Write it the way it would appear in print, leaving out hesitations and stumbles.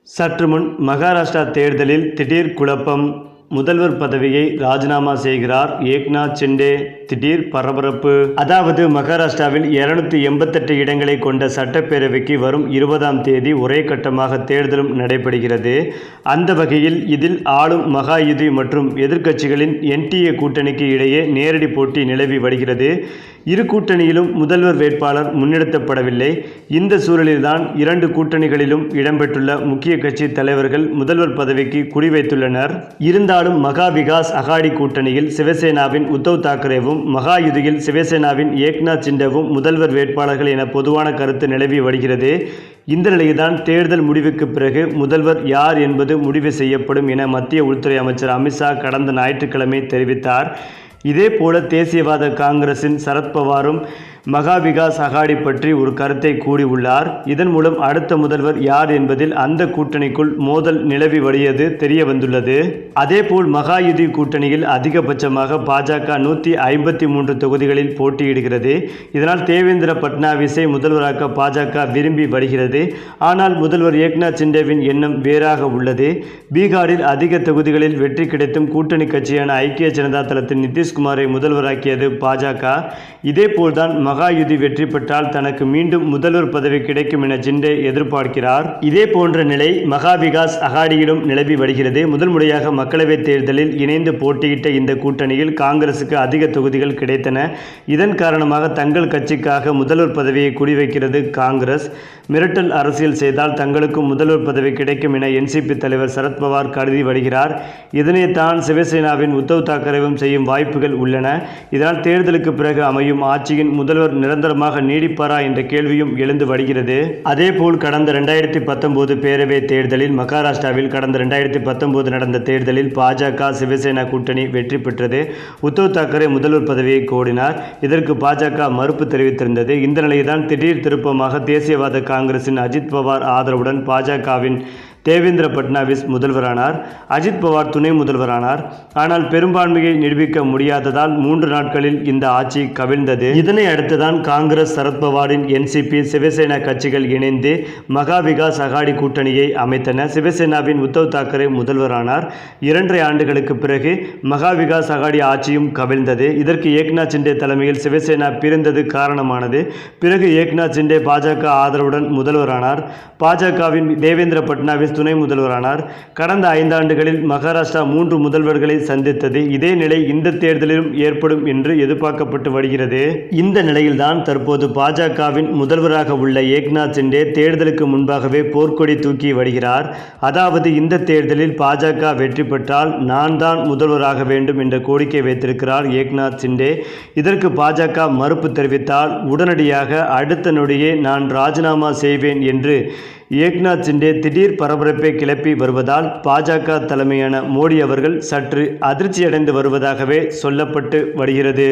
சற்று முன் மகாராஷ்டிரா தேர்தலில் திடீர் குழப்பம். முதல்வர் பதவியை ராஜினாமா செய்கிறார் ஏக்நாத் ஷிண்டே. திடீர் பரபரப்பு. அதாவது மகாராஷ்டிராவில் 288 இடங்களை கொண்ட சட்டப்பேரவைக்கு வரும் 20ஆம் தேதி ஒரே கட்டமாக தேர்தலும் நடைபெறுகிறது. அந்த வகையில் இதில் ஆளும் மகாயுதி மற்றும் எதிர்க்கட்சிகளின் NDA கூட்டணிக்கு இடையே நேரடி போட்டி நிலவி வருகிறது. இரு கூட்டணியிலும் முதல்வர் வேட்பாளர் முன்னிறுத்தப்படவில்லை. இந்த சூழலில்தான் 2 கூட்டணிகளிலும் இடம்பெற்றுள்ள முக்கிய கட்சி தலைவர்கள் முதல்வர் பதவிக்கு குறிவைத்துள்ளனர். இருந்தாலும் மகா விகாஸ் அகாடி கூட்டணியில் சிவசேனாவின் உத்தவ் தாக்கரேவும் மகாயுதியில் சிவசேனாவின் ஏக்நாத் ஷிண்டேவும் முதல்வர் வேட்பாளர்கள் என பொதுவான கருத்து நிலவி வருகிறது. இந்த நிலையில்தான் தேர்தல் முடிவுக்கு பிறகு முதல்வர் யார் என்பது முடிவு செய்யப்படும் என மத்திய உள்துறை அமைச்சர் அமித்ஷா கடந்த ஞாயிற்றுக்கிழமை தெரிவித்தார். இதேபோல தேசியவாத காங்கிரசின் சரத்பவாரும் மகா விகாஸ் அகாடி பற்றி ஒரு கருத்தை கூறியுள்ளார். இதன் மூலம் அடுத்த முதல்வர் யார் என்பதில் அந்த கூட்டணிக்குள் மோதல் நிலவி வருவது தெரிய வந்துள்ளது. அதேபோல் மகாயுதி கூட்டணியில் அதிகபட்சமாக பாஜக 153 தொகுதிகளில் போட்டியிடுகிறது. இதனால் தேவேந்திர பட்னாவிஸை முதல்வராக்க பாஜக விரும்பி வருகிறது. ஆனால் முதல்வர் ஏக்நாத் ஷிண்டேவின் எண்ணம் வேறாக உள்ளது. பீகாரில் அதிக தொகுதிகளில் வெற்றி கிடைத்தும் கூட்டணி கட்சியான ஐக்கிய ஜனதா தளத்தின் நிதிஷ்குமாரை முதல்வராக்கியது பாஜக. இதேபோல்தான் மகாயுதி வெற்றி பெற்றால் தனக்கு மீண்டும் முதல்வர் பதவி கிடைக்கும் என ஷிண்டே எதிர்பார்க்கிறார். இதே போன்ற நிலை மகா விகாஸ் அகாடியிலும் நிலவி வருகிறது. முதல் முறையாக மக்களவைத் தேர்தலில் இணைந்து போட்டியிட்ட இந்த கூட்டணியில் காங்கிரசுக்கு அதிக தொகுதிகள் கிடைத்தன. இதன் காரணமாக தங்கள் கட்சிக்காக முதல்வர் பதவியை குறிவைக்கிறது காங்கிரஸ். மிரட்டல் அரசியல் செய்தால் தங்களுக்கும் முதல்வர் பதவி கிடைக்கும் என NCP தலைவர் சரத்பவார் கருதி வருகிறார். இதனைத்தான் சிவசேனாவின் உத்தவ் தாக்கரேவும் செய்யும் வாய்ப்புகள் உள்ளன. இதனால் தேர்தலுக்கு பிறகு அமையும் ஆட்சியின் முதல்வர் நிரந்தரமாக நீடிப்பாரா என்ற கேள்வியும் எழுந்து வருகிறது. அதேபோல் கடந்த 2019 பேரவை தேர்தலில் மகாராஷ்டிராவில் கடந்த 2019 நடந்த தேர்தலில் பாஜக சிவசேனா கூட்டணி வெற்றி பெற்றது. உத்தவ் தாக்கரே முதல்வர் பதவியை கோரினார். இதற்கு பாஜக மறுப்பு தெரிவித்திருந்தது. இந்த நிலையில்தான் திடீர் திருப்பமாக தேசியவாத காங்கிரசின் அஜித் பவார் ஆதரவுடன் பாஜகவின் தேவேந்திர பட்னாவிஸ் முதல்வரானார். அஜித் பவார் துணை முதல்வரானார். ஆனால் பெரும்பான்மையை நிரூபிக்க முடியாததால் 3 நாட்களில் இந்த ஆட்சி கவிழ்ந்தது. இதனை அடுத்துதான் காங்கிரஸ், சரத்பவாரின் NCP, சிவசேனா கட்சிகள் இணைந்து மகா விகாஸ் அகாடி கூட்டணியை அமைத்தன. சிவசேனாவின் உத்தவ் தாக்கரே முதல்வரானார். 2.5 ஆண்டுகளுக்கு பிறகு மகா விகாஸ் அகாடி ஆட்சியும் கவிழ்ந்தது. இதற்கு ஏக்நாத் ஷிண்டே தலைமையில் சிவசேனா பிரிந்தது காரணமானது. பிறகு ஏக்நாத் ஷிண்டே பாஜக ஆதரவுடன் முதல்வரானார். பாஜகவின் தேவேந்திர பட்னாவிஸ் துணை முதல்வரானார். கடந்த 5 ஆண்டுகளில் மகாராஷ்டிரா 3 முதல்வர்களை சந்தித்தது. இதே நிலை இந்த தேர்தலிலும் ஏற்படும் என்று எதிர்பார்க்கப்பட்டு வருகிறது. இந்த நிலையில்தான் தற்போது பாஜகவின் முதல்வராக உள்ள ஏக்நாத் ஷிண்டே தேர்தலுக்கு முன்பாகவே போர்க்கொடி தூக்கி வருகிறார். அதாவது இந்த தேர்தலில் பாஜக வெற்றி பெற்றால் நான் தான் முதல்வராக வேண்டும் என்ற கோரிக்கை வைத்திருக்கிறார் ஏக்நாத் ஷிண்டே. இதற்கு பாஜக மறுப்பு தெரிவித்தால் உடனடியாக அடுத்த நொடியே நான் ராஜினாமா செய்வேன் என்று ஏக்நாத் ஷிண்டே திடீர் பரபரப்பை கிளப்பி வருவதால் பாஜக தலைமையான மோடி அவர்கள் சற்று அதிர்ச்சியடைந்து வருவதாகவே சொல்லப்பட்டு வருகிறது.